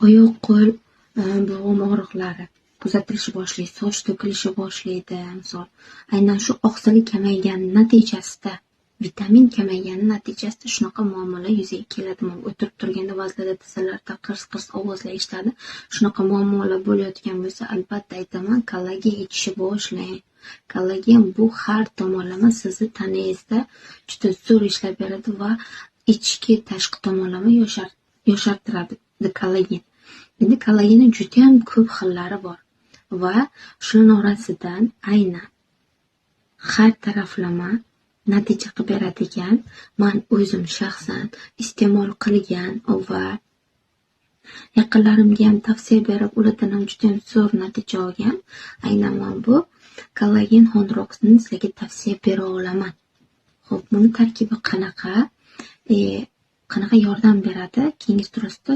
oyoq qo'l bo'g'im og'riqlari kuzatilishi boshlaydi, soch to'kilishi boshlaydi. Misol, aynan shu oqsili kamaygani natijasida, vitamin kamaygani natijasida shunaqa muammolar yuzaga keladimi? O'tirib turganda ba'zilarda tizzalarda qirs-qirs ovozlar eshitadi. Shunaqa muammolar bo'layotgan bo'lsa, albatta aytaman, kollagen ichishni boshlang. Kollagen bu har tomonlama sizni tanangizda juda zo'r ishlab beradi va ichki tashqi tomonlama yoshartiradi kollagen. Endi kollagenning juda ham ko'p xillari bor va shuning orasidan aynan har taraflama natija qilib beradigan, men o'zim shaxsan iste'mol qilgan va yaqinlarimga ham tavsiya berib, ulardan ham juda ham zo'r natija olgan. Aynan men bu kollagen Hondrox'ni sizlarga tavsiya bera olaman. Xo'p, buni tarkibi qanaqa yordam beradi? Keyingi surasida